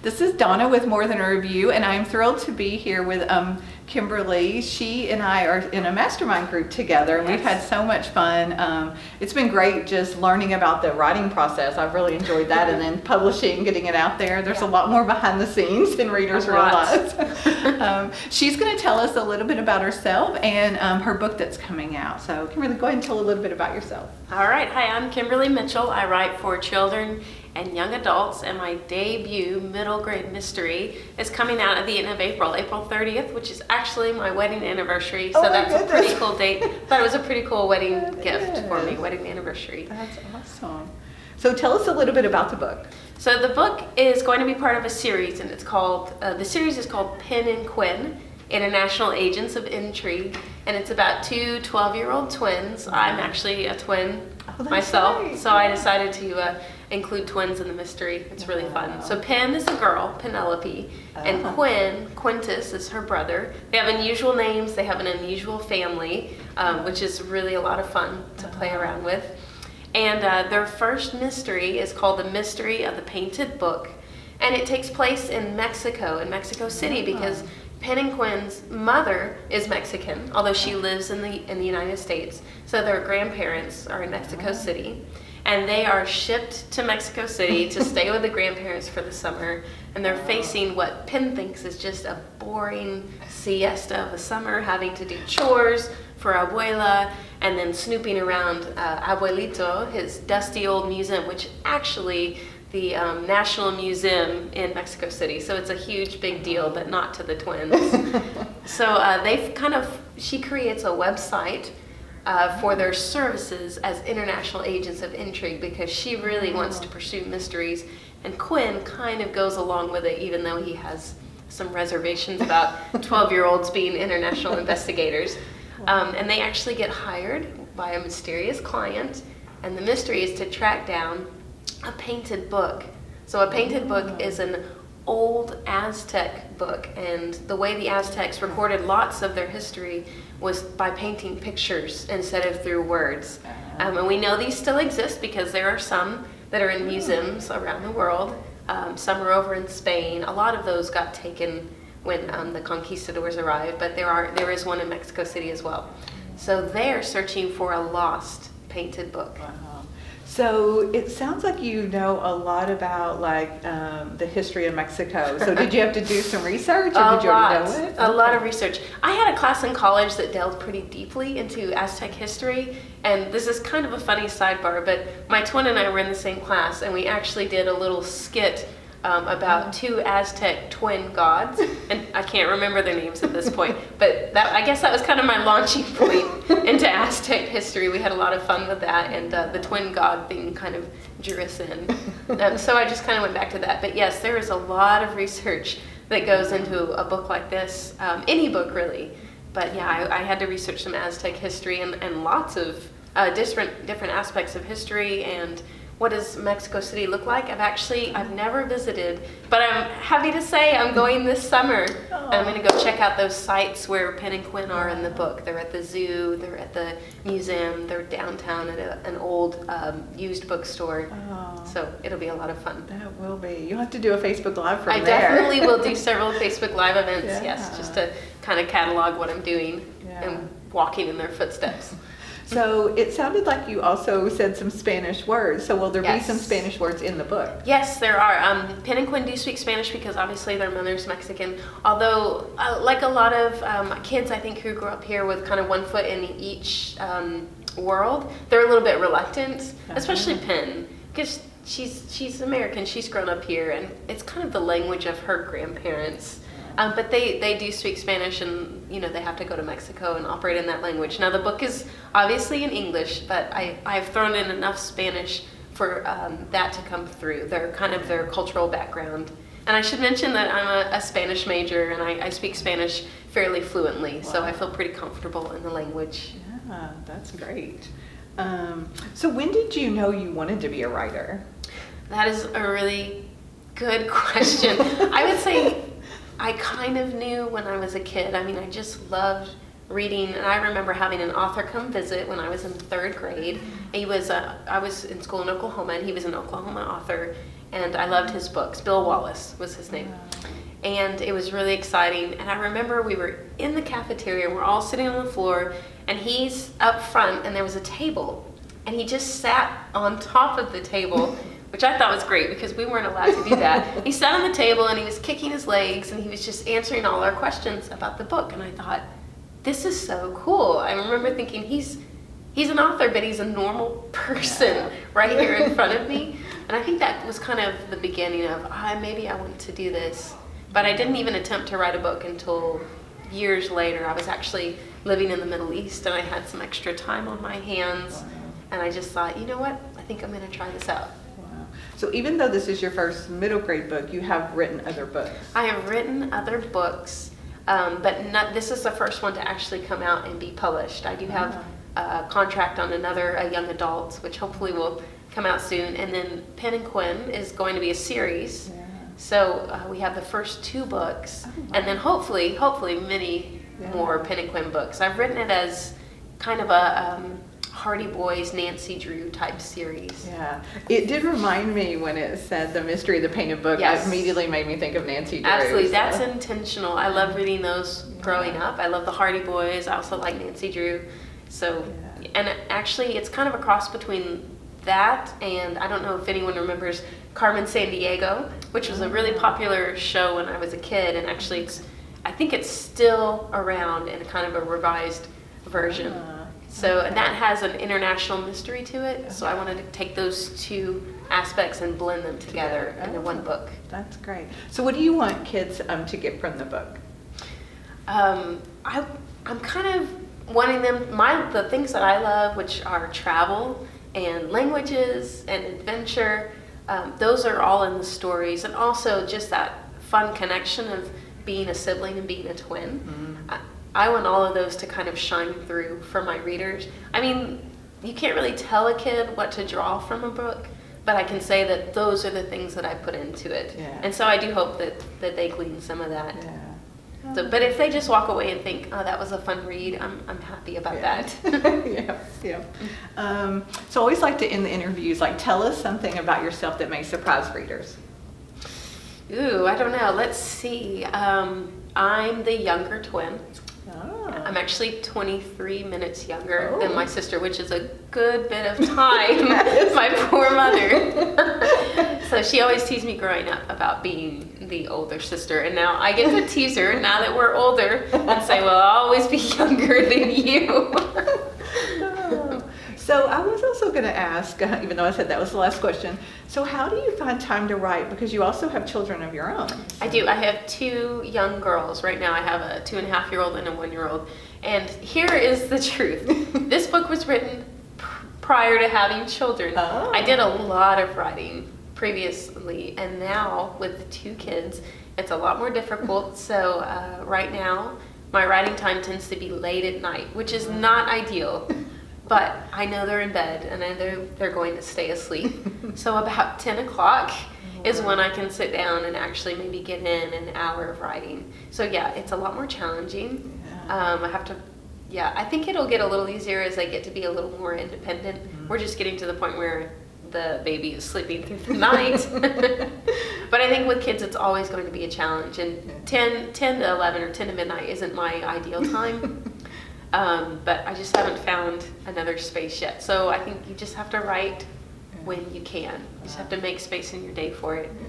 This is Donna with More Than a Review, and I'm thrilled to be here with Kimberly. She and I are in a mastermind group together, and we've had so much fun. It's been great just learning about the writing process. I've really enjoyed that, and then publishing, getting it out there. There's a lot more behind the scenes than readers realize. She's going to tell us a little bit about herself and her book that's coming out. So Kimberly, go ahead and tell a little bit about yourself. All right. Hi, I'm Kimberly Mitchell. I write for children and young adults, and my debut middle grade mystery is coming out at the end of April 30th, which is actually my wedding anniversary. So that's a pretty cool date. But it was a pretty cool wedding gift for me, wedding anniversary. That's awesome. So tell us a little bit about the book. So the book is going to be part of a series, and it's called, the series is called Pen and Quin, International Agents of Intrigue, and it's about two 12-year-old twins. I'm actually a twin myself, right. So I decided to include twins in the mystery. It's really fun. So Pen is a girl, Penelope, and Quin, Quintus, is her brother. They have unusual names, they have an unusual family, which is really a lot of fun to play around with. And their first mystery is called The Mystery of the Painted Book, and it takes place in Mexico City, because Pen and Quin's mother is Mexican, although she lives in the United States. So their grandparents are in Mexico City, and they are shipped to Mexico City to stay with the grandparents for the summer. And they're facing what Pen thinks is just a boring siesta of a summer, having to do chores for Abuela, and then snooping around Abuelito, his dusty old museum, which actually the National Museum in Mexico City. So it's a huge, big deal, but not to the twins. So she creates a website for their services as international agents of intrigue, because she really wants to pursue mysteries. And Quin kind of goes along with it, even though he has some reservations about 12-year-olds being international investigators. And they actually get hired by a mysterious client, and the mystery is to track down a painted book. So a painted book is an old Aztec book, and the way the Aztecs recorded lots of their history was by painting pictures instead of through words. And we know these still exist because there are some that are in museums around the world. Some are over in Spain. A lot of those got taken when the conquistadors arrived, but there is one in Mexico City as well. So they're searching for a lost painted book. Wow. So it sounds like you know a lot about the history of Mexico. So did you have to do some research, or did you already know it? A lot of research. I had a class in college that delved pretty deeply into Aztec history, and this is kind of a funny sidebar, but my twin and I were in the same class, and we actually did a little skit about two Aztec twin gods, and I can't remember their names at this point, but I guess that was kind of my launching point into Aztec history. We had a lot of fun with that, and the twin god thing kind of drew us in. So I just kind of went back to that. But yes, there is a lot of research that goes into a book like this, any book really. But yeah, I had to research some Aztec history and lots of different aspects of history. And what does Mexico City look like? I've never visited, but I'm happy to say I'm going this summer. I'm going to go check out those sites where Pen and Quin are in the book. They're at the zoo, they're at the museum, they're downtown at an old used bookstore. So it'll be a lot of fun. That will be. You'll have to do a Facebook Live from there. I definitely will do several Facebook Live events, yes, just to kind of catalog what I'm doing and walking in their footsteps. So it sounded like you also said some Spanish words. So will there be some Spanish words in the book? Yes, there are. Pen and Quin do speak Spanish because obviously their mother's Mexican. Although, like a lot of kids, I think, who grew up here with kind of one foot in each world, they're a little bit reluctant, especially Pen, because she's American. She's grown up here, and it's kind of the language of her grandparents. But they do speak Spanish, and they have to go to Mexico and operate in that language. Now the book is obviously in English, but I've thrown in enough Spanish for that to come through. They're kind of their cultural background. And I should mention that I'm a Spanish major, and I speak Spanish fairly fluently, so I feel pretty comfortable in the language. Yeah, that's great. So when did you know you wanted to be a writer? That is a really good question. I would say I kind of knew when I was a kid. I mean, I just loved reading, and I remember having an author come visit when I was in third grade. I was in school in Oklahoma, and he was an Oklahoma author, and I loved his books. Bill Wallace was his name. And it was really exciting. And I remember we were in the cafeteria, and we're all sitting on the floor, and he's up front, and there was a table. And he just sat on top of the table, which I thought was great because we weren't allowed to do that. He sat on the table, and he was kicking his legs, and he was just answering all our questions about the book. And I thought, this is so cool. I remember thinking, he's an author, but he's a normal person right here in front of me. And I think that was kind of the beginning of, maybe I want to do this. But I didn't even attempt to write a book until years later. I was actually living in the Middle East, and I had some extra time on my hands. Wow. And I just thought, you know what? I think I'm going to try this out. Wow. So even though this is your first middle grade book, you have written other books. I have written other books, but this is the first one to actually come out and be published. I do have a contract on a young adult, which hopefully will come out soon. And then Pen and Quin is going to be a series. Yeah. So we have the first 2 books, and then hopefully many more Pen and Quin books. I've written it as kind of a Hardy Boys, Nancy Drew type series. Yeah, it did remind me when it said The Mystery of the Painted Book. Yes. It immediately made me think of Nancy Drew. Absolutely, that's intentional. I love reading those growing up. I love the Hardy Boys. I also like Nancy Drew. So, and actually, it's kind of a cross between that and, I don't know if anyone remembers Carmen Sandiego, which was a really popular show when I was a kid, and actually I think it's still around in kind of a revised version. So and that has an international mystery to it, so I wanted to take those 2 aspects and blend them together into one book. That's great. So what do you want kids to get from the book? I'm kind of wanting them, the things that I love, which are travel and languages and adventure, those are all in the stories, and also just that fun connection of being a sibling and being a twin. Mm-hmm. I want all of those to kind of shine through for my readers. I mean, you can't really tell a kid what to draw from a book, but I can say that those are the things that I put into it. Yeah. And so I do hope that they glean some of that. Yeah. So, but if they just walk away and think, oh, that was a fun read, I'm happy about that. So I always like to end the interviews, tell us something about yourself that may surprise readers. Ooh, I don't know. Let's see. I'm the younger twin. Oh. I'm actually 23 minutes younger than my sister, which is a good bit of time. My poor mother. So she always teased me growing up about being the older sister, and now I get to tease her now that we're older and say, well, I'll always be younger than you. So I was also going to ask, even though I said that was the last question, so how do you find time to write? Because you also have children of your own. So. I do. I have 2 young girls. Right now I have a 2.5-year-old and a 1-year-old. And here is the truth. This book was written prior to having children. Oh. I did a lot of writing previously, and now with the 2 kids, it's a lot more difficult. So right now, my writing time tends to be late at night, which is not ideal. But I know they're in bed, and I know they're going to stay asleep. So about 10 o'clock is when I can sit down and actually maybe get in an hour of writing. So yeah, it's a lot more challenging. I think it'll get a little easier as I get to be a little more independent. Mm-hmm. We're just getting to the point where the baby is sleeping through the night. But I think with kids, it's always going to be a challenge. And 10 to 11 or 10 to midnight isn't my ideal time. But I just haven't found another space yet. So I think you just have to write when you can. You just have to make space in your day for it. Yeah.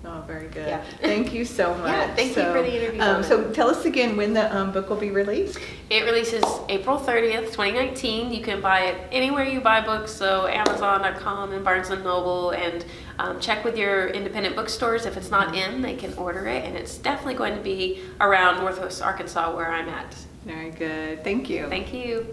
Oh, very good. Yeah. Thank you so much. Yeah, thank you for the interview. So tell us again when the book will be released. It releases April 30th, 2019. You can buy it anywhere you buy books, so Amazon.com and Barnes & Noble, and check with your independent bookstores. If it's not in, they can order it, and it's definitely going to be around Northwest Arkansas where I'm at. Very good. Thank you. Thank you.